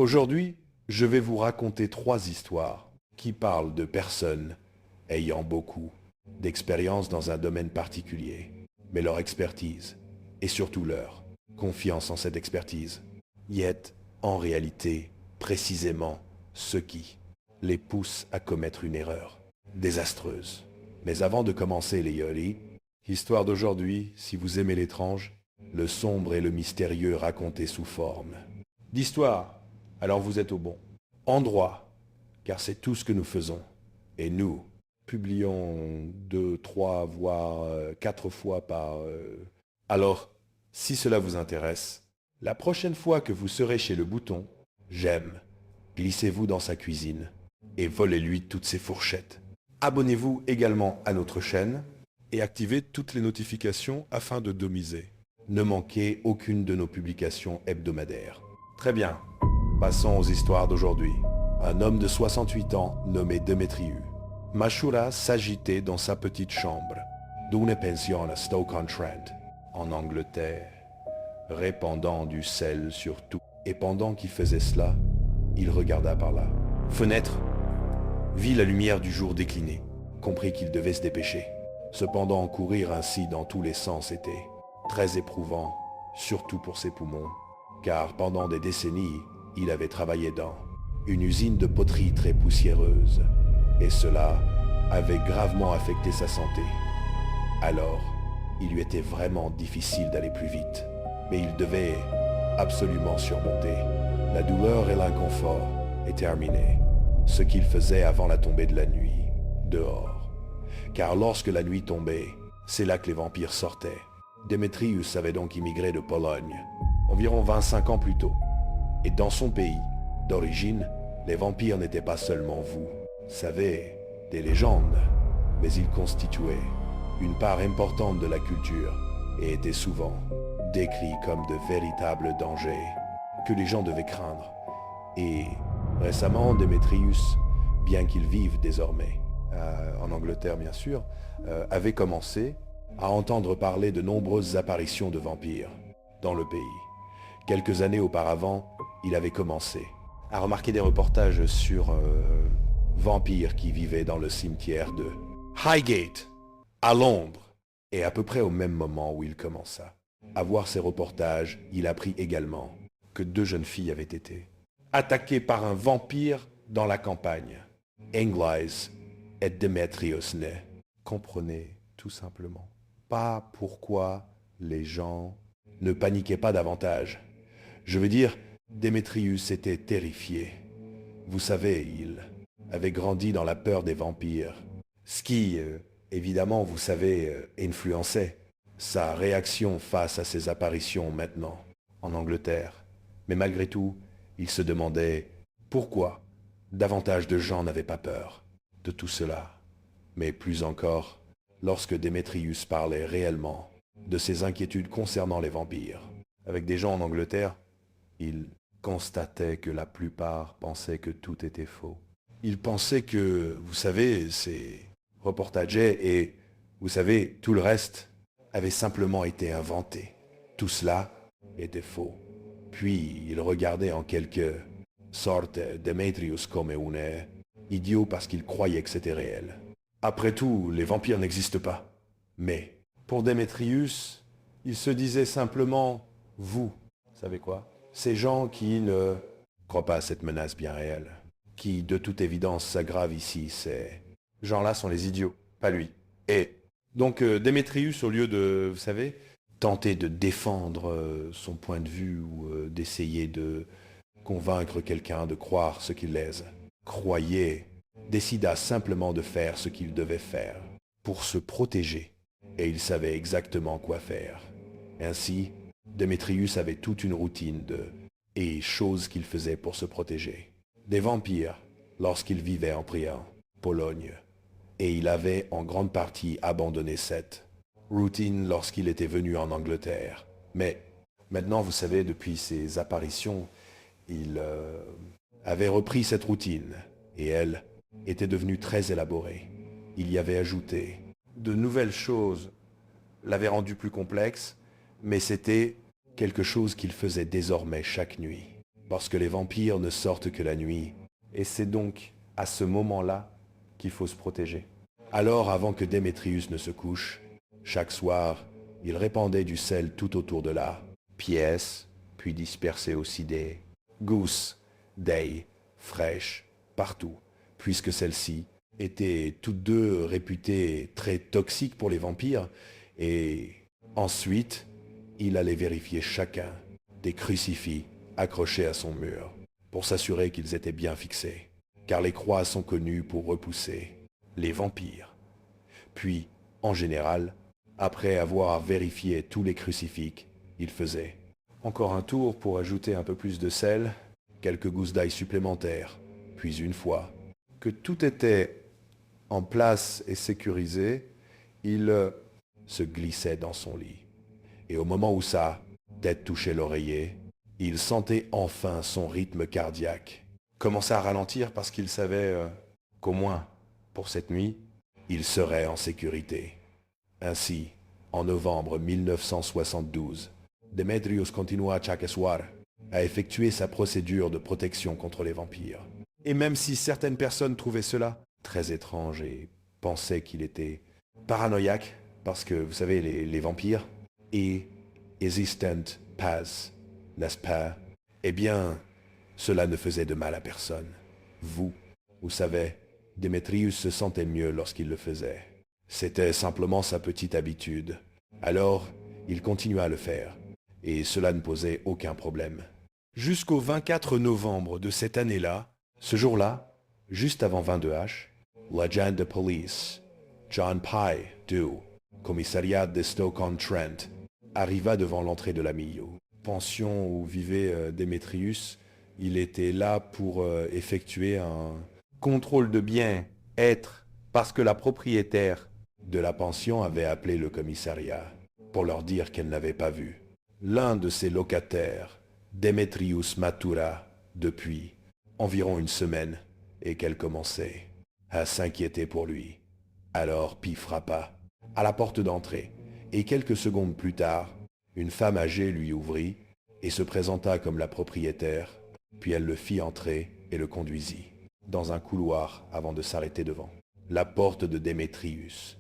Aujourd'hui, je vais vous raconter 3 histoires qui parlent de personnes ayant beaucoup d'expérience dans un domaine particulier, mais leur expertise, et surtout leur confiance en cette expertise, y est en réalité précisément ce qui les pousse à commettre une erreur désastreuse. Mais avant de commencer les Yoli, histoire d'aujourd'hui, si vous aimez l'étrange, le sombre et le mystérieux raconté sous forme d'histoire, alors vous êtes au bon endroit, car c'est tout ce que nous faisons. Et nous publions 2, 3, voire 4 fois par... Alors, si cela vous intéresse, la prochaine fois que vous serez chez le bouton, j'aime, glissez-vous dans sa cuisine et volez-lui toutes ses fourchettes. Abonnez-vous également à notre chaîne et activez toutes les notifications afin de domiser. Ne manquez aucune de nos publications hebdomadaires. Très bien, passons aux histoires d'aujourd'hui. Un homme de 68 ans nommé Demetriou. Mashura s'agitait dans sa petite chambre d'une pension à Stoke-on-Trent, en Angleterre, répandant du sel sur tout. Et pendant qu'il faisait cela, il regarda par la fenêtre, vit la lumière du jour décliner, comprit qu'il devait se dépêcher. Cependant, courir ainsi dans tous les sens était très éprouvant, surtout pour ses poumons, car pendant des décennies, il avait travaillé dans une usine de poterie très poussiéreuse, et cela avait gravement affecté sa santé. Alors, il lui était vraiment difficile d'aller plus vite, mais il devait absolument surmonter la douleur et l'inconfort et terminer ce qu'il faisait avant la tombée de la nuit, dehors. Car lorsque la nuit tombait, c'est là que les vampires sortaient. Demetrius avait donc immigré de Pologne, environ 25 ans plus tôt. Et dans son pays d'origine, les vampires n'étaient pas seulement vous savez, des légendes, mais ils constituaient une part importante de la culture et étaient souvent décrits comme de véritables dangers que les gens devaient craindre. Et récemment, Demetrius, bien qu'il vive désormais en Angleterre bien sûr, avait commencé à entendre parler de nombreuses apparitions de vampires dans le pays. Quelques années auparavant, il avait commencé à remarquer des reportages sur vampires qui vivaient dans le cimetière de Highgate, à Londres. Et à peu près au même moment où il commença à voir ces reportages, il apprit également que 2 jeunes filles avaient été attaquées par un vampire dans la campagne. Anglais et Demetrius ne comprenaient tout simplement pas pourquoi les gens ne paniquaient pas davantage. Je veux dire, Demetrius était terrifié. Vous savez, il avait grandi dans la peur des vampires, ce qui, évidemment, vous savez, influençait sa réaction face à ces apparitions maintenant, en Angleterre. Mais malgré tout, il se demandait pourquoi davantage de gens n'avaient pas peur de tout cela. Mais plus encore, lorsque Demetrius parlait réellement de ses inquiétudes concernant les vampires. Avec des gens en Angleterre, il constatait que la plupart pensaient que tout était faux. Ils pensaient que, vous savez, ces reportages et, vous savez, tout le reste avait simplement été inventé. Tout cela était faux. Puis il regardait en quelque sorte Demetrius comme un idiot parce qu'il croyait que c'était réel. Après tout, les vampires n'existent pas. Mais pour Demetrius, il se disait simplement « vous ». Savez quoi? Ces gens qui ne croient pas à cette menace bien réelle, qui de toute évidence s'aggrave ici, ces gens-là sont les idiots, pas lui. Et donc Démétrius, au lieu de, vous savez, tenter de défendre son point de vue ou d'essayer de convaincre quelqu'un de croire ce qu'il croyait, décida simplement de faire ce qu'il devait faire pour se protéger. Et il savait exactement quoi faire. Ainsi, Démétrius avait toute une routine et choses qu'il faisait pour se protéger. Des vampires, lorsqu'il vivait en Pologne. Et il avait en grande partie abandonné cette routine lorsqu'il était venu en Angleterre. Mais maintenant, vous savez, depuis ses apparitions, il avait repris cette routine. Et elle était devenue très élaborée. Il y avait ajouté de nouvelles choses, l'avait rendue plus complexe, mais c'était quelque chose qu'il faisait désormais chaque nuit. parce que les vampires ne sortent que la nuit, et c'est donc à ce moment-là qu'il faut se protéger. Alors, avant que Démétrius ne se couche, chaque soir, il répandait du sel tout autour de la pièce, puis dispersait aussi des gousses d'ail fraîches partout, puisque celles-ci étaient toutes deux réputées très toxiques pour les vampires, et ensuite, il allait vérifier chacun des crucifix accrochés à son mur, pour s'assurer qu'ils étaient bien fixés, car les croix sont connues pour repousser les vampires. Puis, en général, après avoir vérifié tous les crucifix, il faisait encore un tour pour ajouter un peu plus de sel, quelques gousses d'ail supplémentaires, puis une fois que tout était en place et sécurisé, il se glissait dans son lit. Et au moment où sa tête touchait l'oreiller, il sentait enfin son rythme cardiaque commencer à ralentir parce qu'il savait qu'au moins, pour cette nuit, il serait en sécurité. Ainsi, en novembre 1972, Demetrius continua chaque soir à effectuer sa procédure de protection contre les vampires. Et même si certaines personnes trouvaient cela très étrange et pensaient qu'il était paranoïaque, parce que, vous savez, les vampires, et existent pas, n'est-ce pas? Eh bien, cela ne faisait de mal à personne. Vous savez, Démétrius se sentait mieux lorsqu'il le faisait. C'était simplement sa petite habitude. Alors, il continua à le faire, et cela ne posait aucun problème. Jusqu'au 24 novembre de cette année-là, ce jour-là, juste avant 22h, l'agent de police, John Pye, du commissariat de Stoke-on-Trent, arriva devant l'entrée de la Millau. Pension où vivait Démétrius, il était là pour effectuer un contrôle de bien-être parce que la propriétaire de la pension avait appelé le commissariat pour leur dire qu'elle n'avait pas vu l'un de ses locataires, Démétrius Matura, depuis environ une semaine, et qu'elle commençait à s'inquiéter pour lui. Alors Pi frappa à la porte d'entrée, et quelques secondes plus tard, une femme âgée lui ouvrit et se présenta comme la propriétaire, puis elle le fit entrer et le conduisit dans un couloir avant de s'arrêter devant la porte de Démétrius.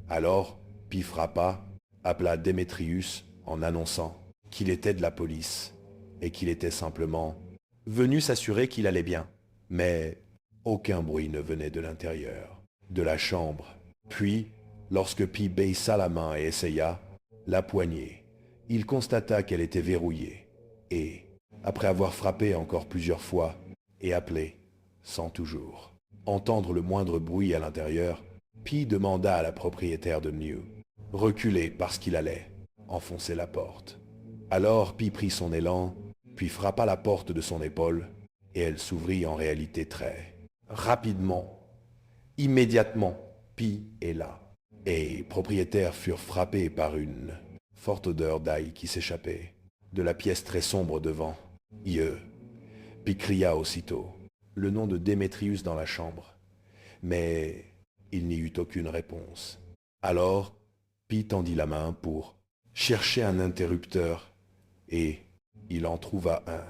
Alors, Pi frappa, appela Démétrius en annonçant qu'il était de la police et qu'il était simplement venu s'assurer qu'il allait bien. Mais aucun bruit ne venait de l'intérieur de la chambre. Puis, lorsque Pi baissa la main et essaya la poignée, il constata qu'elle était verrouillée et, après avoir frappé encore plusieurs fois et appelé, sans toujours entendre le moindre bruit à l'intérieur, Pi demanda à la propriétaire de New reculer parce qu'il allait enfoncer la porte. Alors Pi prit son élan, puis frappa la porte de son épaule, et elle s'ouvrit en réalité très rapidement. Immédiatement, Pi est là, et propriétaires furent frappés par une forte odeur d'ail qui s'échappait de la pièce très sombre devant. Pi cria aussitôt le nom de Démétrius dans la chambre, mais il n'y eut aucune réponse. Alors, Pi tendit la main pour chercher un interrupteur, et il en trouva un.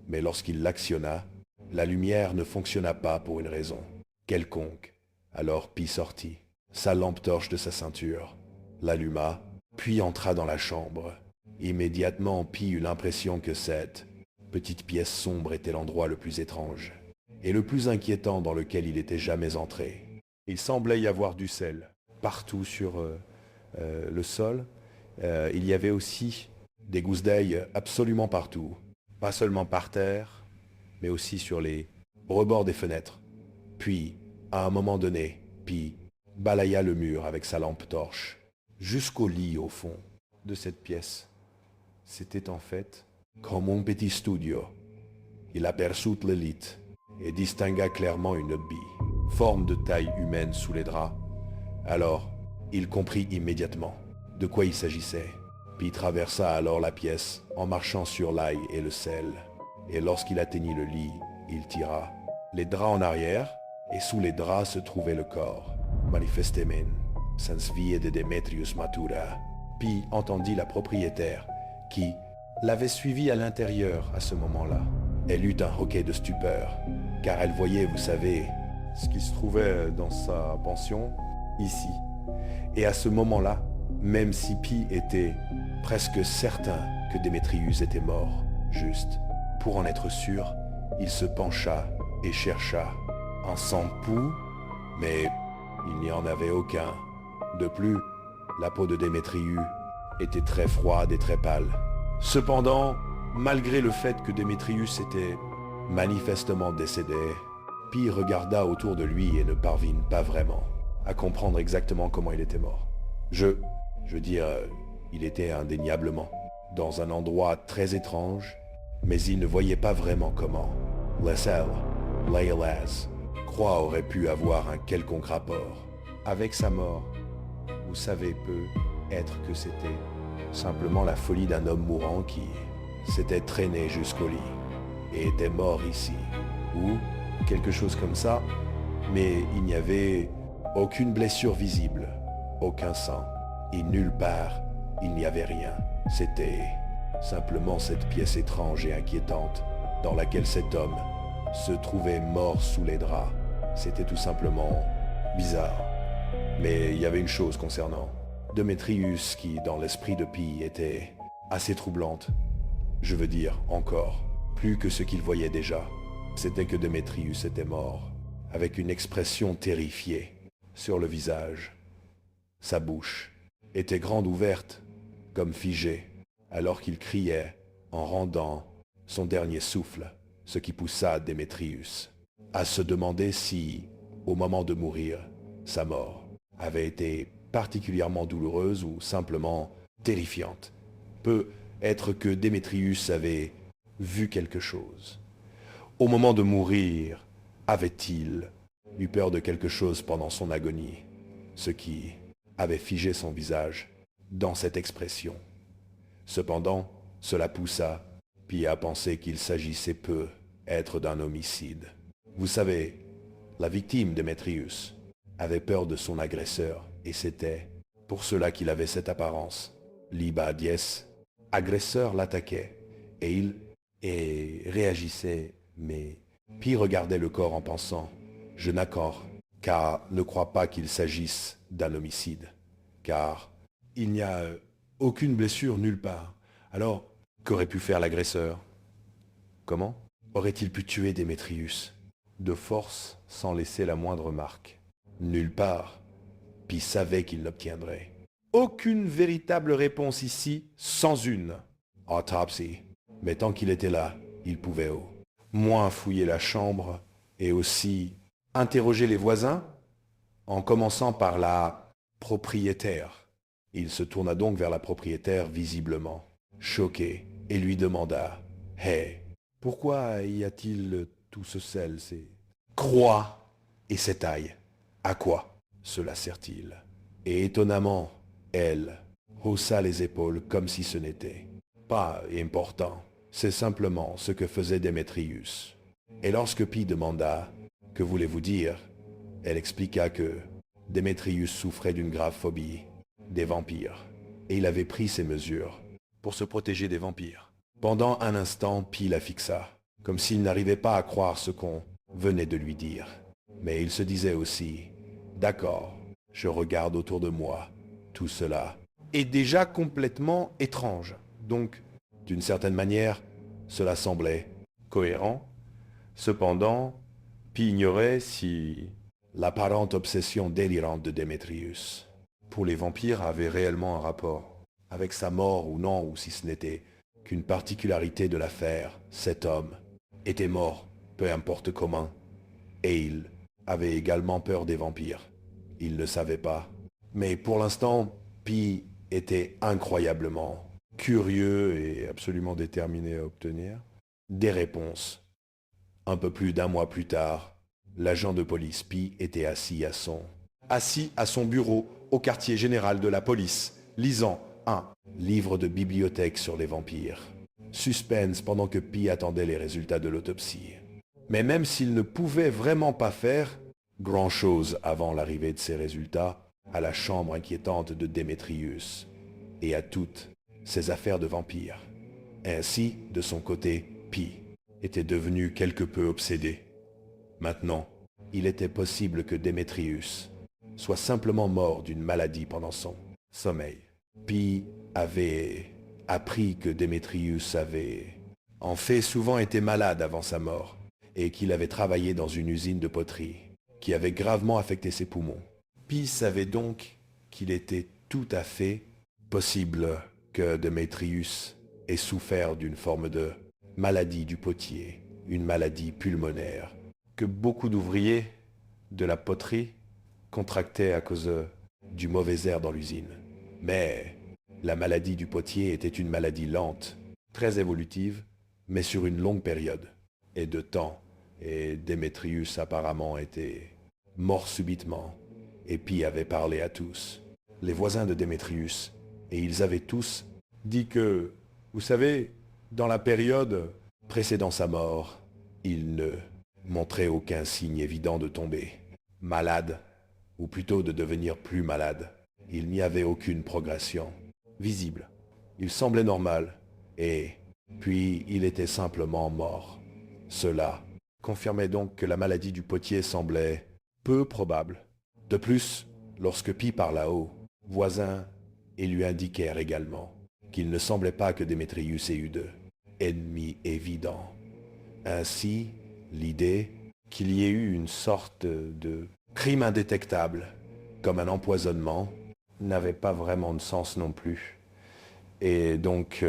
Mais lorsqu'il l'actionna, la lumière ne fonctionna pas pour une raison quelconque. Alors Pi sortit sa lampe torche de sa ceinture, l'alluma, puis entra dans la chambre. Immédiatement, Pi eut l'impression que cette petite pièce sombre était l'endroit le plus étrange et le plus inquiétant dans lequel il était jamais entré. Il semblait y avoir du sel partout sur le sol. Il y avait aussi des gousses d'ail absolument partout, pas seulement par terre, mais aussi sur les rebords des fenêtres. Puis, à un moment donné, Pi balaya le mur avec sa lampe torche jusqu'au lit au fond de cette pièce. C'était en fait comme un petit studio. Il aperçut le lit et distingua clairement une bille, forme de taille humaine sous les draps. Alors, il comprit immédiatement de quoi il s'agissait. Pi traversa alors la pièce en marchant sur l'ail et le sel. Et lorsqu'il atteignit le lit, il tira les draps en arrière, et sous les draps se trouvait le corps, manifestement, sans vie de Démétrius Matura. Pi entendit la propriétaire, qui l'avait suivi à l'intérieur à ce moment-là, Elle eut un hoquet de stupeur, car elle voyait, vous savez, ce qui se trouvait dans sa pension, ici. Et à ce moment-là, même si Pi était presque certain que Démétrius était mort, juste, pour en être sûr, il se pencha et chercha un sang-poux, mais il n'y en avait aucun. De plus, la peau de Démétrius était très froide et très pâle. Cependant, malgré le fait que Démétrius était manifestement décédé, Pi regarda autour de lui et ne parvint pas vraiment à comprendre exactement comment il était mort. Je veux dire, il était indéniablement dans un endroit très étrange, mais il ne voyait pas vraiment comment. Lascelles, Leylaz, croit aurait pu avoir un quelconque rapport avec sa mort. Vous savez peu être que c'était simplement la folie d'un homme mourant qui s'était traîné jusqu'au lit et était mort ici, ou quelque chose comme ça, mais il n'y avait aucune blessure visible, aucun sang, et nulle part il n'y avait rien. C'était simplement cette pièce étrange et inquiétante dans laquelle cet homme se trouvait mort sous les draps. C'était tout simplement bizarre. Mais il y avait une chose concernant Démétrius qui, dans l'esprit de Pi, était assez troublante. Je veux dire, encore, plus que ce qu'il voyait déjà. C'était que Démétrius était mort, avec une expression terrifiée sur le visage. Sa bouche était grande ouverte, comme figée, alors qu'il criait en rendant son dernier souffle, ce qui poussa Démétrius à se demander si, au moment de mourir, sa mort avait été particulièrement douloureuse ou simplement terrifiante. Peut être que Démétrius avait vu quelque chose. Au moment de mourir, avait-il eu peur de quelque chose pendant son agonie, ce qui avait figé son visage dans cette expression. Cependant, cela poussa Pi à penser qu'il s'agissait peu être d'un homicide. Vous savez, la victime Démétrius avait peur de son agresseur, et c'était pour cela qu'il avait cette apparence. Liba dies, agresseur l'attaquait, et il réagissait, mais Pi regardait le corps en pensant, je n'accorde, car ne crois pas qu'il s'agisse d'un homicide, car il n'y a aucune blessure nulle part. Alors, qu'aurait pu faire l'agresseur? Comment aurait-il pu tuer Démétrius de force sans laisser la moindre marque? Nulle part. Pi savait qu'il l'obtiendrait. Aucune véritable réponse ici, sans une autopsie. Mais tant qu'il était là, il pouvait au moins fouiller la chambre et aussi interroger les voisins, en commençant par la propriétaire. Il se tourna donc vers la propriétaire visiblement choqué et lui demanda « Hey, pourquoi y a-t-il tout ce sel, ces croix et cette aille? À quoi cela sert-il » Et étonnamment, elle haussa les épaules comme si ce n'était pas important. C'est simplement ce que faisait Démétrius. Et lorsque Pi demanda « Que voulez-vous dire ?» elle expliqua que Démétrius souffrait d'une grave phobie des vampires, et il avait pris ses mesures pour se protéger des vampires. Pendant un instant, Pi la fixa, comme s'il n'arrivait pas à croire ce qu'on venait de lui dire. Mais il se disait aussi, d'accord, je regarde autour de moi, tout cela est déjà complètement étrange. Donc, d'une certaine manière, cela semblait cohérent. Cependant, Pi ignorait si l'apparente obsession délirante de Démétrius pour les vampires avait réellement un rapport avec sa mort ou non, ou si ce n'était qu'une particularité de l'affaire. Cet homme était mort, peu importe comment, et il avait également peur des vampires. Il ne savait pas. Mais pour l'instant, Pi était incroyablement curieux et absolument déterminé à obtenir des réponses. Un peu plus d'un mois plus tard, l'agent de police Pi était assis à son bureau au quartier général de la police, lisant un livre de bibliothèque sur les vampires. Suspense pendant que Pi attendait les résultats de l'autopsie. Mais même s'il ne pouvait vraiment pas faire grand-chose avant l'arrivée de ces résultats, à la chambre inquiétante de Démétrius et à toutes ces affaires de vampires. Ainsi, de son côté, Pi était devenu quelque peu obsédé. Maintenant, il était possible que Démétrius soit simplement mort d'une maladie pendant son sommeil. Pi avait appris que Démétrius avait en fait souvent été malade avant sa mort et qu'il avait travaillé dans une usine de poterie qui avait gravement affecté ses poumons. Pi savait donc qu'il était tout à fait possible que Démétrius ait souffert d'une forme de maladie du potier, une maladie pulmonaire, que beaucoup d'ouvriers de la poterie contractaient à cause du mauvais air dans l'usine. Mais la maladie du potier était une maladie lente, très évolutive, mais sur une longue période et de temps, et Démétrius apparemment était mort subitement, et Pi avait parlé à tous, les voisins de Démétrius, et ils avaient tous dit que, vous savez, dans la période précédant sa mort, il ne montrait aucun signe évident de tomber malade, ou plutôt de devenir plus malade. Il n'y avait aucune progression visible. Il semblait normal, et puis il était simplement mort. Cela confirmait donc que la maladie du potier semblait peu probable. De plus, lorsque Pi parla haut, voisins et lui indiquèrent également qu'il ne semblait pas que Démétrius ait eu de ennemi évident. Ainsi, l'idée qu'il y ait eu une sorte de crime indétectable, comme un empoisonnement, n'avait pas vraiment de sens non plus. Et donc,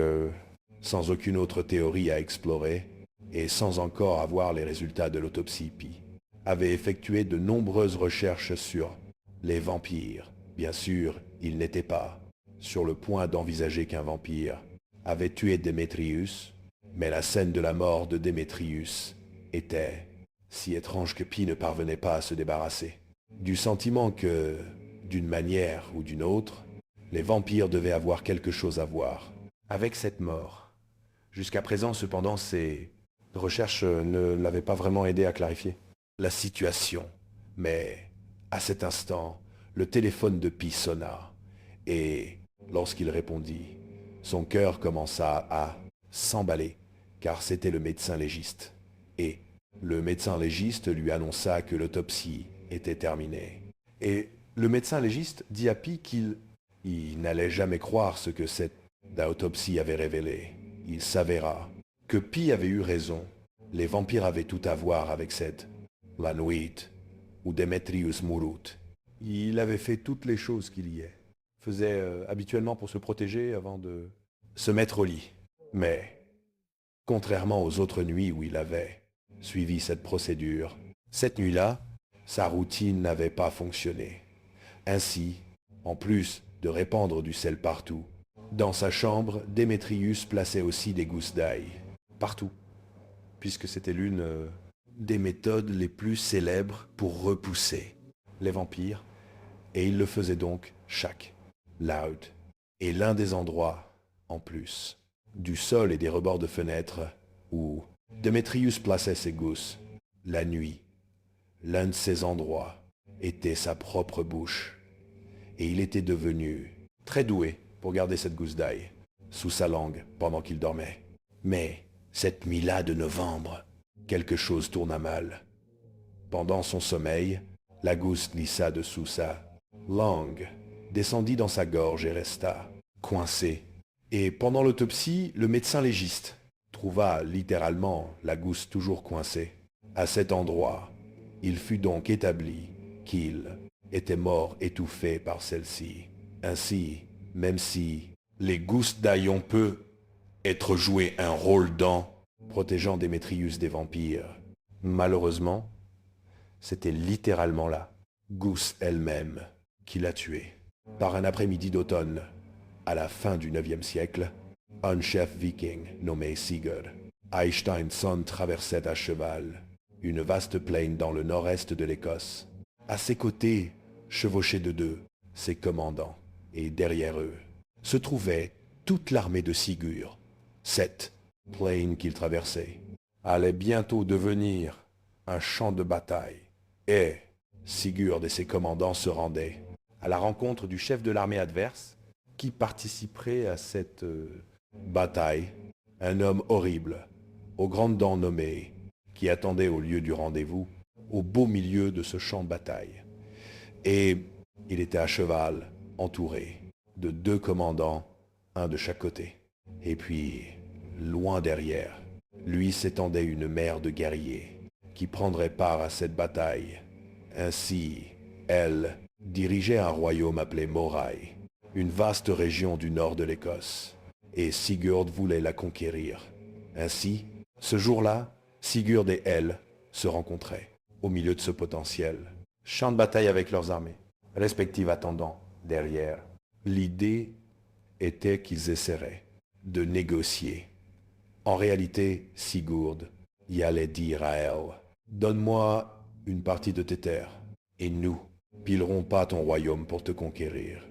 sans aucune autre théorie à explorer, et sans encore avoir les résultats de l'autopsie, Pi avait effectué de nombreuses recherches sur les vampires. Bien sûr, il n'était pas sur le point d'envisager qu'un vampire avait tué Démétrius, mais la scène de la mort de Démétrius était si étrange que Pi ne parvenait pas à se débarrasser du sentiment que, d'une manière ou d'une autre, les vampires devaient avoir quelque chose à voir avec cette mort. Jusqu'à présent, cependant, ces recherches ne l'avaient pas vraiment aidé à clarifier la situation. Mais, à cet instant, le téléphone de Pi sonna, et lorsqu'il répondit, son cœur commença à s'emballer, car c'était le médecin légiste. Et le médecin légiste lui annonça que l'autopsie était terminée. Et le médecin légiste dit à Pi qu'il n'allait jamais croire ce que cette autopsie avait révélé. Il s'avéra que Pi avait eu raison. Les vampires avaient tout à voir avec cette la nuit où Démétrius mourut. Il avait fait toutes les choses qu'il y faisait habituellement pour se protéger avant de se mettre au lit. Mais, contrairement aux autres nuits où il avait suivi cette procédure, cette nuit-là, sa routine n'avait pas fonctionné. Ainsi, en plus de répandre du sel partout, dans sa chambre, Démétrius plaçait aussi des gousses d'ail. Partout, puisque c'était l'une des méthodes les plus célèbres pour repousser les vampires, et il le faisait donc chaque loud. Et l'un des endroits, en plus, du sol et des rebords de fenêtres, où Démétrius plaçait ses gousses, la nuit, l'un de ces endroits était sa propre bouche, et il était devenu très doué pour garder cette gousse d'ail sous sa langue pendant qu'il dormait. Mais cette nuit-là de novembre, quelque chose tourna mal. Pendant son sommeil, la gousse glissa dessous sa langue, descendit dans sa gorge et resta coincée. Et pendant l'autopsie, le médecin légiste trouva littéralement la gousse toujours coincée. À cet endroit, il fut donc établi qu'il était mort étouffé par celle-ci. Ainsi, même si les gousses d'ail ont peu être joué un rôle dans protégeant Démétrius des vampires, malheureusement, c'était littéralement la gousse elle-même qui l'a tué. Par un après-midi d'automne, à la fin du IXe siècle, un chef viking nommé Sigurd Eysteinsson traversait à cheval une vaste plaine dans le nord-est de l'Écosse. À ses côtés, chevauchés de deux, ses commandants, et derrière eux, se trouvait toute l'armée de Sigurd. Cette plaine qu'il traversait allait bientôt devenir un champ de bataille. Et Sigurd et ses commandants se rendaient à la rencontre du chef de l'armée adverse qui participerait à cette bataille, un homme horrible, aux grandes dents nommées, qui attendaient au lieu du rendez-vous, au beau milieu de ce champ de bataille. Et il était à cheval, entouré de 2 commandants, un de chaque côté. Et puis, loin derrière, lui s'étendait une mer de guerriers qui prendraient part à cette bataille. Ainsi, elle dirigeait un royaume appelé Moray, une vaste région du nord de l'Écosse, et Sigurd voulait la conquérir. Ainsi, ce jour-là, Sigurd et elle se rencontraient, au milieu de ce potentiel. Champ de bataille avec leurs armées, respectives attendant, derrière. L'idée était qu'ils essaieraient de négocier. En réalité, Sigurd y allait dire à elle, « Donne-moi une partie de tes terres, et nous pilerons pas ton royaume pour te conquérir. »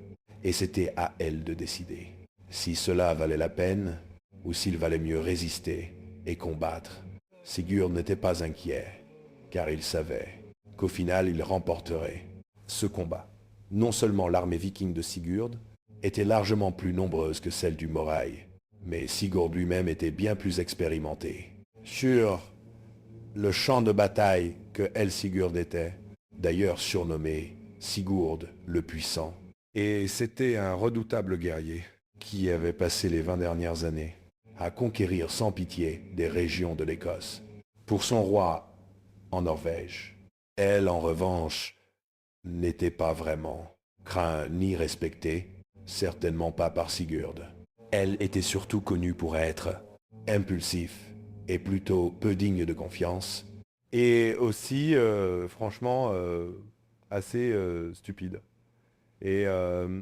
Et c'était à elle de décider si cela valait la peine ou s'il valait mieux résister et combattre. Sigurd n'était pas inquiet, car il savait qu'au final il remporterait ce combat. Non seulement l'armée viking de Sigurd était largement plus nombreuse que celle du Moray, mais Sigurd lui-même était bien plus expérimenté. Sur le champ de bataille que elle Sigurd était, d'ailleurs surnommé Sigurd le Puissant. Et c'était un redoutable guerrier qui avait passé les 20 dernières années à conquérir sans pitié des régions de l'Écosse. Pour son roi en Norvège, elle en revanche n'était pas vraiment craint ni respectée, certainement pas par Sigurd. Elle était surtout connue pour être impulsif et plutôt peu digne de confiance, et aussi, franchement, assez stupide. Et, euh,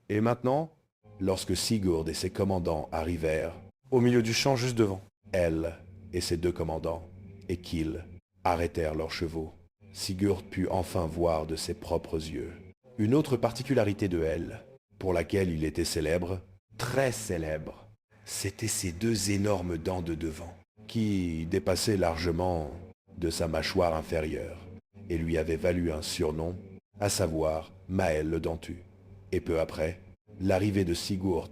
et maintenant, lorsque Sigurd et ses commandants arrivèrent, au milieu du champ juste devant, elle et ses 2 commandants, et qu'ils arrêtèrent leurs chevaux, Sigurd put enfin voir de ses propres yeux une autre particularité de elle, pour laquelle il était célèbre, très célèbre. C'était ses 2 énormes dents de devant, qui dépassaient largement de sa mâchoire inférieure, et lui avaient valu un surnom, à savoir Maël le Dentu. Et peu après, l'arrivée de Sigurd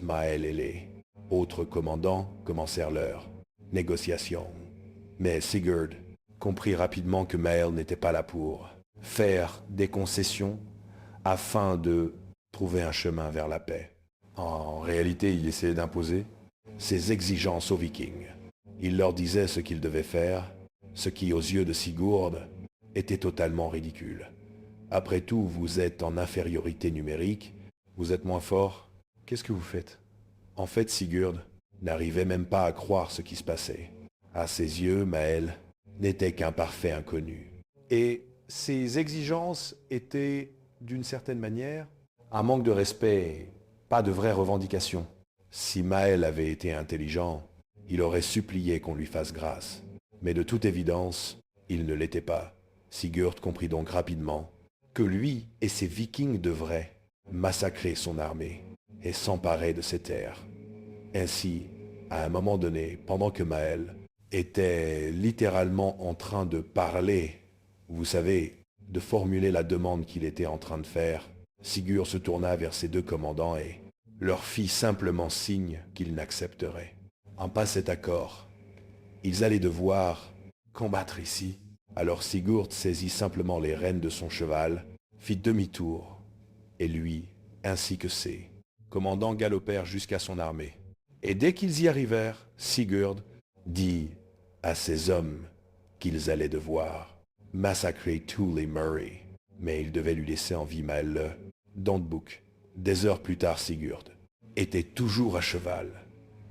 Maël et les autres commandants commencèrent leurs négociations. Mais Sigurd comprit rapidement que Maël n'était pas là pour faire des concessions afin de trouver un chemin vers la paix. En réalité, il essayait d'imposer ses exigences aux Vikings. Il leur disait ce qu'ils devaient faire, ce qui, aux yeux de Sigurd, était totalement ridicule. Après tout, vous êtes en infériorité numérique, vous êtes moins fort. Qu'est-ce que vous faites? En fait, Sigurd n'arrivait même pas à croire ce qui se passait. À ses yeux, Maël n'était qu'un parfait inconnu. Et ses exigences étaient, d'une certaine manière, un manque de respect, pas de vraies revendications. Si Maël avait été intelligent, il aurait supplié qu'on lui fasse grâce. Mais de toute évidence, il ne l'était pas. Sigurd comprit donc rapidement que lui et ses Vikings devraient massacrer son armée et s'emparer de ses terres. Ainsi, à un moment donné, pendant que Maël était littéralement en train de parler, vous savez, de formuler la demande qu'il était en train de faire, Sigurd se tourna vers ses 2 commandants et leur fit simplement signe qu'il n'accepterait. En pas cet accord, ils allaient devoir combattre ici. Alors Sigurd saisit simplement les rênes de son cheval, fit demi-tour, et lui, ainsi que ses commandants galopèrent jusqu'à son armée. Et dès qu'ils y arrivèrent, Sigurd dit à ses hommes qu'ils allaient devoir massacrer tous les Murray, mais ils devaient lui laisser en vie Maël le Dentbouc. Des heures plus tard, Sigurd était toujours à cheval,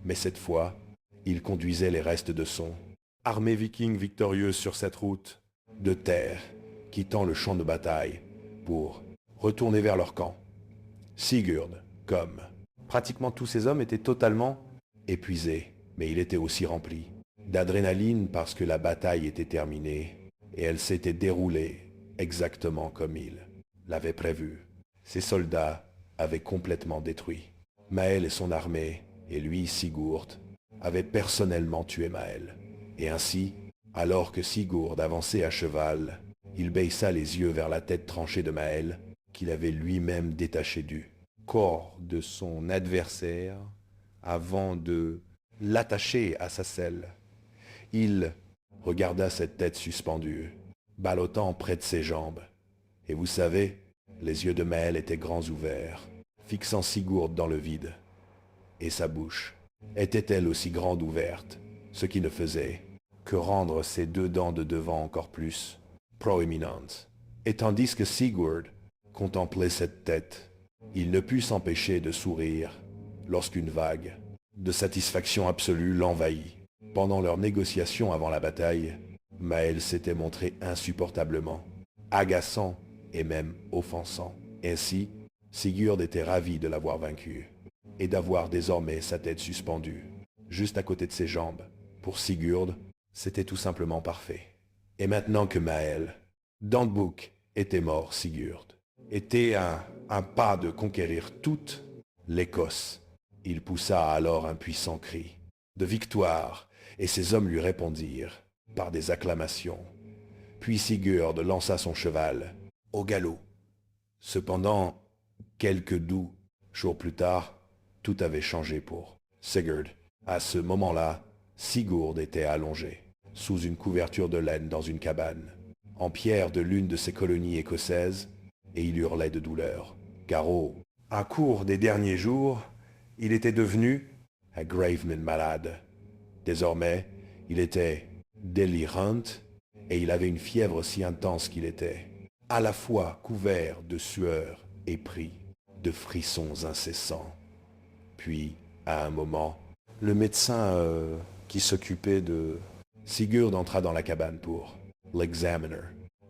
mais cette fois, il conduisait les restes de son armée viking victorieuse sur cette route de terre, quittant le champ de bataille pour retourner vers leur camp. Sigurd, comme pratiquement tous ses hommes, était totalement épuisé, mais il était aussi rempli d'adrénaline parce que la bataille était terminée et elle s'était déroulée exactement comme il l'avait prévu. Ses soldats avaient complètement détruit Maël et son armée, et lui, Sigurd, avait personnellement tué Maël. Et ainsi, alors que Sigurd avançait à cheval, il baissa les yeux vers la tête tranchée de Maël, qu'il avait lui-même détaché du corps de son adversaire, avant de l'attacher à sa selle. Il regarda cette tête suspendue, ballottant près de ses jambes. Et vous savez, les yeux de Maël étaient grands ouverts, fixant Sigurd dans le vide. Et sa bouche était-elle aussi grande ouverte, ce qui ne faisait que rendre ses deux dents de devant encore plus proéminentes. Et tandis que Sigurd contemplait cette tête, il ne put s'empêcher de sourire lorsqu'une vague de satisfaction absolue l'envahit. Pendant leurs négociations avant la bataille, Maël s'était montré insupportablement agaçant et même offensant. Ainsi, Sigurd était ravi de l'avoir vaincu et d'avoir désormais sa tête suspendue, juste à côté de ses jambes. Pour Sigurd, c'était tout simplement parfait. Et maintenant que Maël, Dandbuk, était mort, Sigurd était à un pas de conquérir toute l'Écosse. Il poussa alors un puissant cri de victoire, et ses hommes lui répondirent par des acclamations. Puis Sigurd lança son cheval au galop. Cependant, quelques doux jours plus tard, tout avait changé pour Sigurd. À ce moment-là, Sigurd était allongé, sous une couverture de laine dans une cabane, en pierre de l'une de ces colonies écossaises, et il hurlait de douleur, car au cours des derniers jours, il était devenu un gravement malade. Désormais, il était délirant, et il avait une fièvre si intense qu'il était à la fois couvert de sueur et pris de frissons incessants. Puis, à un moment, le médecin qui s'occupait de Sigurd entra dans la cabane pour l'examiner.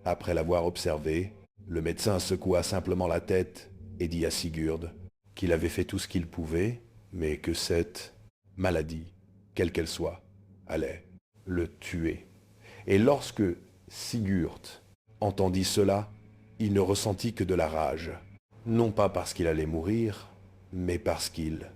Après l'avoir observé, le médecin secoua simplement la tête et dit à Sigurd qu'il avait fait tout ce qu'il pouvait, mais que cette maladie, quelle qu'elle soit, allait le tuer. Et lorsque Sigurd entendit cela, il ne ressentit que de la rage, non pas parce qu'il allait mourir, mais parce qu'il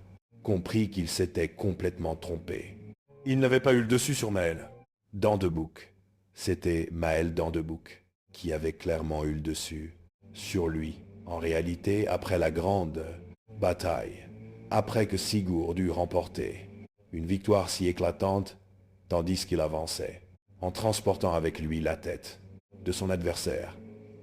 comprit qu'il s'était complètement trompé. Il n'avait pas eu le dessus sur Maël. Dandbuk, c'était Maël Dandbuk qui avait clairement eu le dessus sur lui. En réalité, après la grande bataille, après que Sigurd eut remporté une victoire si éclatante, tandis qu'il avançait, en transportant avec lui la tête de son adversaire,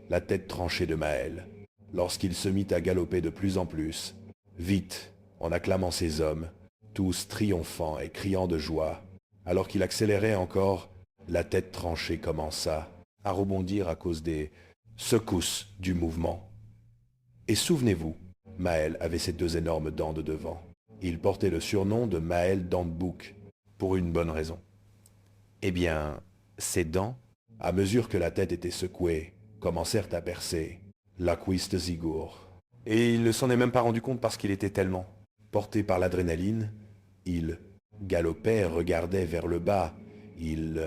la tête tranchée de Maël, lorsqu'il se mit à galoper de plus en plus, vite, en acclamant ses hommes, tous triomphants et criant de joie. Alors qu'il accélérait encore, la tête tranchée commença à rebondir à cause des secousses du mouvement. Et souvenez-vous, Maël avait ses deux énormes dents de devant. Il portait le surnom de Maël Dandbuk, pour une bonne raison. Eh bien, ces dents, à mesure que la tête était secouée, commencèrent à percer la cuisse de Sigurd. Et il ne s'en est même pas rendu compte parce qu'il était tellement porté par l'adrénaline. Il galopait, regardait vers le bas. Il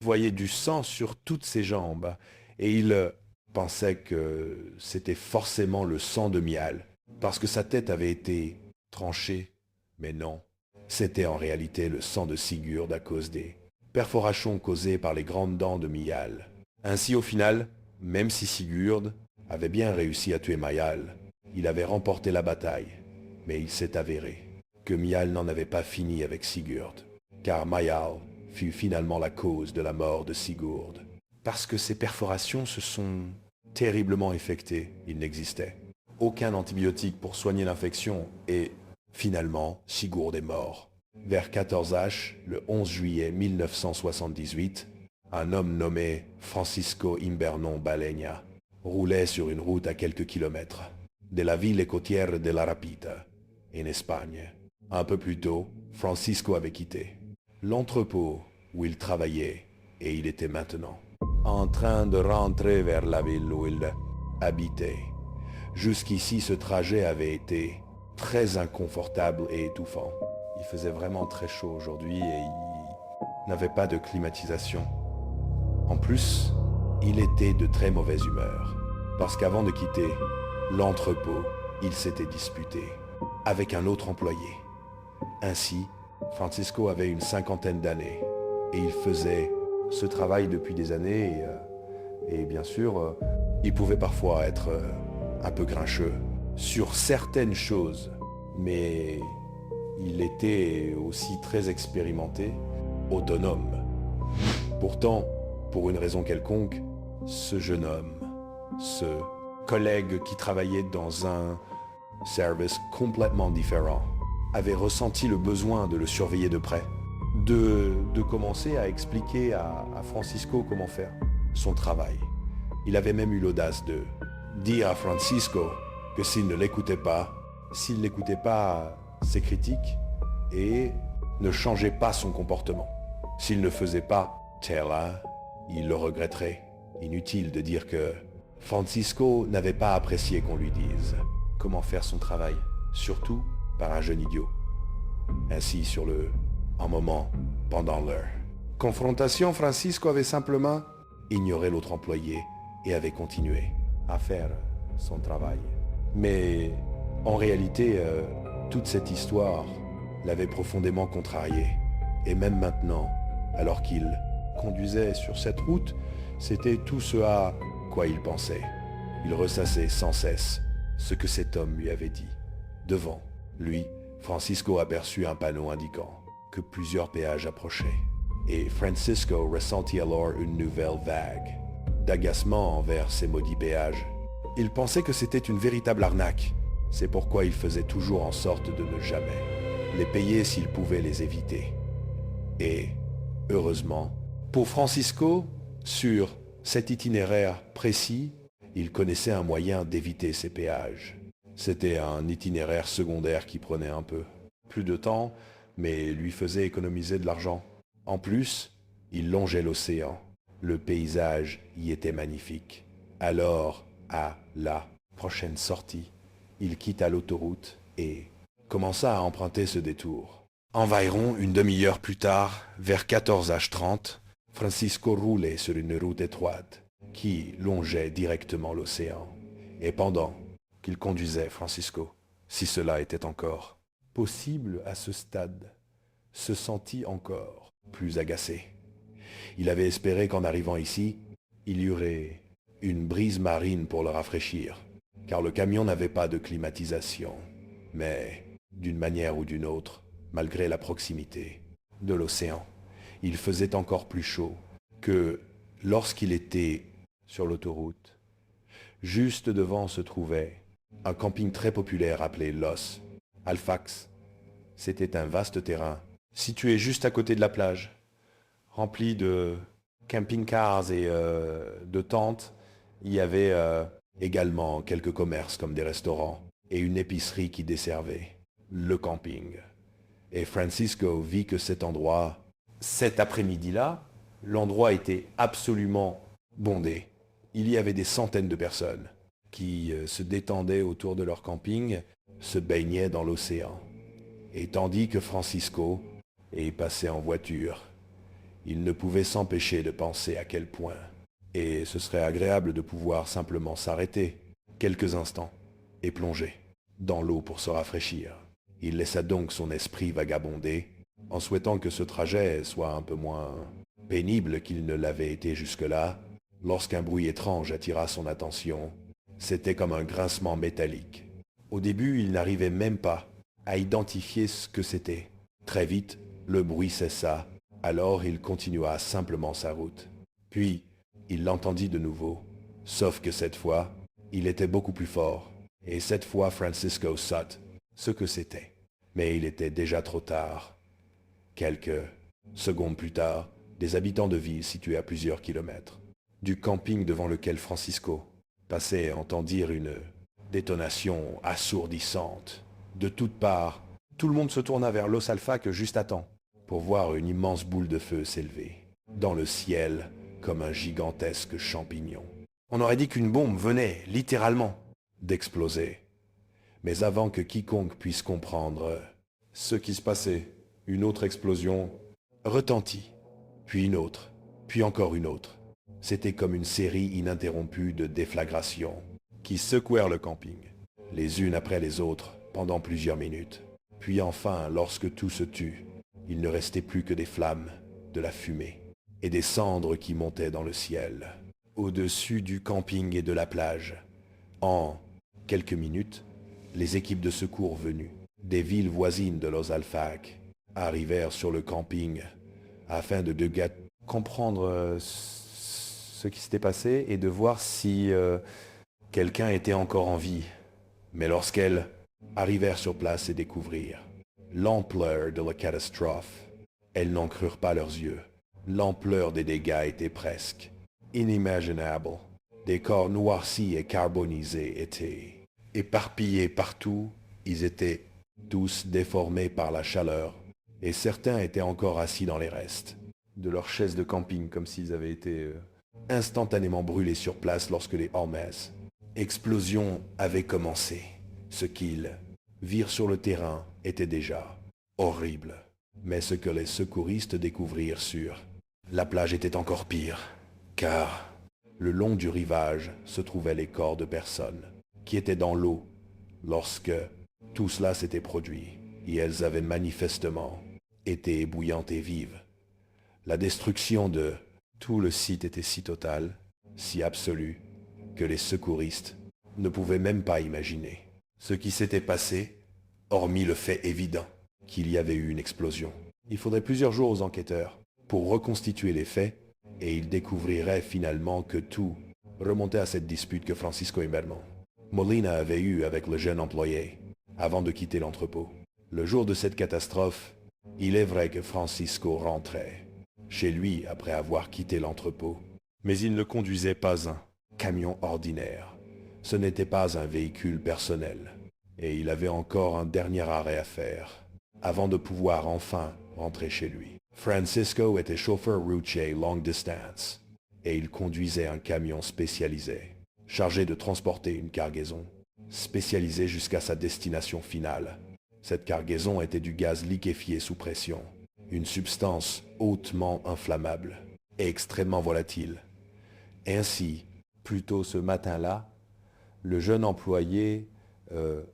voyait du sang sur toutes ses jambes. Et il pensait que c'était forcément le sang de Mial, parce que sa tête avait été tranchée. Mais non, c'était en réalité le sang de Sigurd à cause des perforations causées par les grandes dents de Mial. Ainsi, au final, même si Sigurd avait bien réussi à tuer Mial, il avait remporté la bataille. Mais il s'est avéré que Mial n'en avait pas fini avec Sigurd, car Mial fut finalement la cause de la mort de Sigurd. Parce que ces perforations se sont terriblement infectées, il n'existait aucun antibiotique pour soigner l'infection et finalement Sigurd est mort. Vers 14H, le 11 juillet 1978, un homme nommé Francisco Imbernon Baleña roulait sur une route à quelques kilomètres de la ville côtière de La Rapita, en Espagne. Un peu plus tôt, Francisco avait quitté l'entrepôt où il travaillait et il était maintenant en train de rentrer vers la ville où il habitait. Jusqu'ici, ce trajet avait été très inconfortable et étouffant. Il faisait vraiment très chaud aujourd'hui et il n'avait pas de climatisation. En plus, il était de très mauvaise humeur, parce qu'avant de quitter l'entrepôt, il s'était disputé avec un autre employé. Ainsi, Francisco avait une cinquantaine d'années et il faisait ce travail depuis des années et bien sûr, il pouvait parfois être un peu grincheux sur certaines choses, mais Il était aussi très expérimenté, autonome. Pourtant, pour une raison quelconque, ce jeune homme, ce collègue qui travaillait dans un service complètement différent, avait ressenti le besoin de le surveiller de près, de commencer à expliquer à Francisco comment faire son travail. Il avait même eu l'audace de dire à Francisco que s'il n'écoutait pas ses critiques et ne changeait pas son comportement, s'il ne faisait pas cela, il le regretterait. Inutile de dire que Francisco n'avait pas apprécié qu'on lui dise comment faire son travail, surtout par un jeune idiot. Ainsi un moment, pendant leur confrontation, Francisco avait simplement ignoré l'autre employé et avait continué à faire son travail. Mais en réalité, toute cette histoire l'avait profondément contrarié. Et même maintenant, alors qu'il conduisait sur cette route, c'était tout ce à quoi il pensait. Il ressassait sans cesse ce que cet homme lui avait dit. Devant lui, Francisco aperçut un panneau indiquant que plusieurs péages approchaient. Et Francisco ressentit alors une nouvelle vague d'agacement envers ces maudits péages. Il pensait que c'était une véritable arnaque. C'est pourquoi il faisait toujours en sorte de ne jamais les payer s'il pouvait les éviter. Et, heureusement, pour Francisco, sur cet itinéraire précis, il connaissait un moyen d'éviter ces péages. C'était un itinéraire secondaire qui prenait un peu plus de temps, mais lui faisait économiser de l'argent. En plus, il longeait l'océan. Le paysage y était magnifique. Alors, à la prochaine sortie, il quitta l'autoroute et commença à emprunter ce détour. Environ une demi-heure plus tard, vers 14h30, Francisco roulait sur une route étroite qui longeait directement l'océan. Et pendant qu'il conduisait, Francisco, si cela était encore possible à ce stade, se sentit encore plus agacé. Il avait espéré qu'en arrivant ici, il y aurait une brise marine pour le rafraîchir, car le camion n'avait pas de climatisation. Mais, d'une manière ou d'une autre, malgré la proximité de l'océan, il faisait encore plus chaud que lorsqu'il était sur l'autoroute. Juste devant se trouvait un camping très populaire appelé Los Alfax. C'était un vaste terrain, situé juste à côté de la plage, rempli de camping-cars et de tentes. Il y avait également quelques commerces comme des restaurants et une épicerie qui desservait le camping. Et Francisco vit que cet après-midi-là, l'endroit était absolument bondé. Il y avait des centaines de personnes qui se détendaient autour de leur camping, se baignaient dans l'océan. Et tandis que Francisco y passait en voiture, il ne pouvait s'empêcher de penser à quel point. Et ce serait agréable de pouvoir simplement s'arrêter quelques instants et plonger dans l'eau pour se rafraîchir. Il laissa donc son esprit vagabonder en souhaitant que ce trajet soit un peu moins pénible qu'il ne l'avait été jusque-là, lorsqu'un bruit étrange attira son attention. C'était comme un grincement métallique. Au début, il n'arrivait même pas à identifier ce que c'était. Très vite, le bruit cessa, alors il continua simplement sa route. Puis, il l'entendit de nouveau, sauf que cette fois, il était beaucoup plus fort, et cette fois Francisco saute ce que c'était. Mais il était déjà trop tard. Quelques secondes plus tard, des habitants de ville situés à plusieurs kilomètres du camping devant lequel Francisco passait entendirent une détonation assourdissante. De toutes parts, tout le monde se tourna vers Los Alfax juste à temps pour voir une immense boule de feu s'élever dans le ciel comme un gigantesque champignon. On aurait dit qu'une bombe venait, littéralement, d'exploser. Mais avant que quiconque puisse comprendre ce qui se passait, une autre explosion retentit, puis une autre, puis encore une autre. C'était comme une série ininterrompue de déflagrations qui secouèrent le camping, les unes après les autres, pendant plusieurs minutes. Puis enfin, lorsque tout se tut, il ne restait plus que des flammes, de la fumée et des cendres qui montaient dans le ciel, au-dessus du camping et de la plage. En quelques minutes, les équipes de secours venues des villes voisines de Los Alfac arrivèrent sur le camping afin de comprendre ce qui s'était passé et de voir si quelqu'un était encore en vie. Mais lorsqu'elles arrivèrent sur place et découvrirent l'ampleur de la catastrophe, elles n'en crurent pas leurs yeux. L'ampleur des dégâts était presque inimaginable. Des corps noircis et carbonisés étaient éparpillés partout. Ils étaient tous déformés par la chaleur, et certains étaient encore assis dans les restes de leurs chaises de camping, comme s'ils avaient été instantanément brûlés sur place lorsque les Hormuz explosions avaient commencé. Ce qu'ils virent sur le terrain était déjà horrible. Mais ce que les secouristes découvrirent sur la plage était encore pire, car le long du rivage se trouvaient les corps de personnes qui étaient dans l'eau lorsque tout cela s'était produit, et elles avaient manifestement été ébouillantes et vives. La destruction de tout le site était si totale, si absolue, que les secouristes ne pouvaient même pas imaginer ce qui s'était passé, hormis le fait évident qu'il y avait eu une explosion. Il faudrait plusieurs jours aux enquêteurs pour reconstituer les faits, et ils découvriraient finalement que tout remontait à cette dispute que Francisco et Molina avaient eue avec le jeune employé avant de quitter l'entrepôt. Le jour de cette catastrophe, il est vrai que Francisco rentrait chez lui après avoir quitté l'entrepôt, mais il ne conduisait pas un camion ordinaire. Ce n'était pas un véhicule personnel, et il avait encore un dernier arrêt à faire avant de pouvoir enfin rentrer chez lui. Francisco était chauffeur routier longue distance, et il conduisait un camion spécialisé, chargé de transporter une cargaison spécialisée jusqu'à sa destination finale. Cette cargaison était du gaz liquéfié sous pression, une substance hautement inflammable et extrêmement volatile. Ainsi, plus tôt ce matin-là, le jeune employé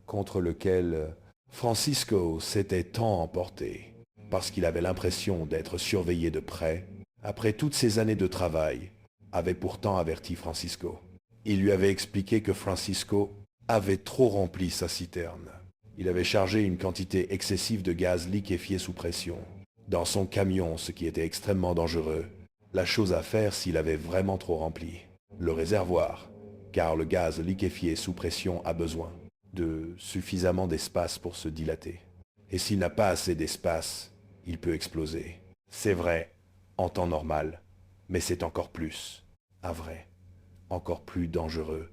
contre lequel Francisco s'était tant emporté, parce qu'il avait l'impression d'être surveillé de près, après toutes ces années de travail, avait pourtant averti Francisco. Il lui avait expliqué que Francisco avait trop rempli sa citerne. Il avait chargé une quantité excessive de gaz liquéfié sous pression dans son camion, ce qui était extrêmement dangereux. La chose à faire s'il avait vraiment trop rempli le réservoir, car le gaz liquéfié sous pression a besoin de suffisamment d'espace pour se dilater. Et s'il n'a pas assez d'espace, il peut exploser. C'est vrai, en temps normal, mais c'est encore plus, encore plus dangereux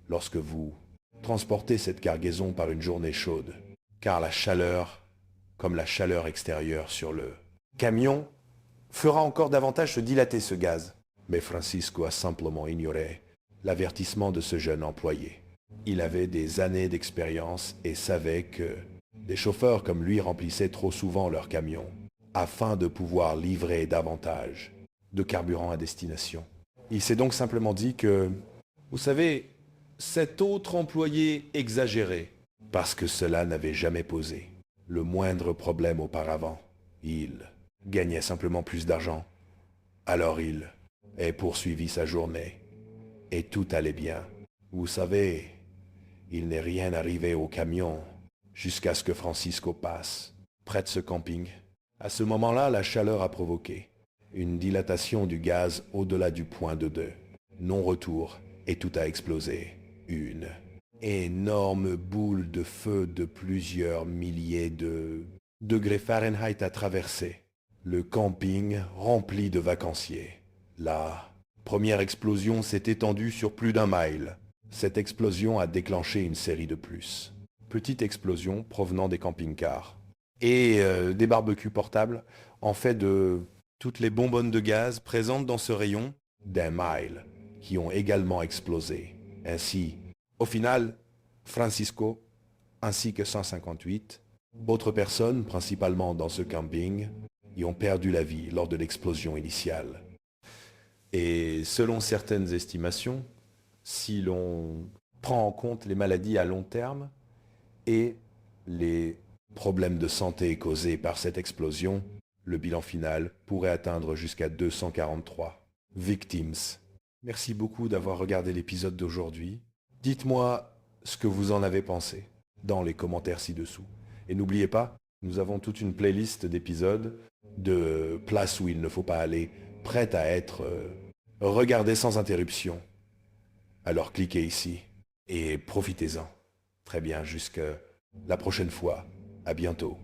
lorsque vous transportez cette cargaison par une journée chaude, car la chaleur, comme la chaleur extérieure sur le camion, fera encore davantage se dilater ce gaz. Mais Francisco a simplement ignoré l'avertissement de ce jeune employé. Il avait des années d'expérience et savait que des chauffeurs comme lui remplissaient trop souvent leurs camions afin de pouvoir livrer davantage de carburant à destination. Il s'est donc simplement dit que, vous savez, cet autre employé exagérait, parce que cela n'avait jamais posé le moindre problème auparavant. Il gagnait simplement plus d'argent. Alors il ait poursuivi sa journée, et tout allait bien. Vous savez, il n'est rien arrivé au camion jusqu'à ce que Francisco passe près de ce camping. À ce moment-là, la chaleur a provoqué une dilatation du gaz au-delà du point de 2. Non-retour, et tout a explosé. Une énorme boule de feu de plusieurs milliers de degrés Fahrenheit a traversé le camping rempli de vacanciers. La première explosion s'est étendue sur plus d'1 mile. Cette explosion a déclenché une série de plus petites explosions provenant des camping-cars et des barbecues portables, en fait de toutes les bonbonnes de gaz présentes dans ce rayon d'1 mile, qui ont également explosé. Ainsi, au final, Francisco, ainsi que 158 autres personnes, principalement dans ce camping, y ont perdu la vie lors de l'explosion initiale. Et selon certaines estimations, si l'on prend en compte les maladies à long terme et les problèmes de santé causés par cette explosion, le bilan final pourrait atteindre jusqu'à 243 victimes. Merci beaucoup d'avoir regardé l'épisode d'aujourd'hui. Dites-moi ce que vous en avez pensé dans les commentaires ci-dessous. Et n'oubliez pas, nous avons toute une playlist d'épisodes, de places où il ne faut pas aller, prêtes à être regardées sans interruption. Alors cliquez ici et profitez-en. Très bien, jusqu'à la prochaine fois. À bientôt.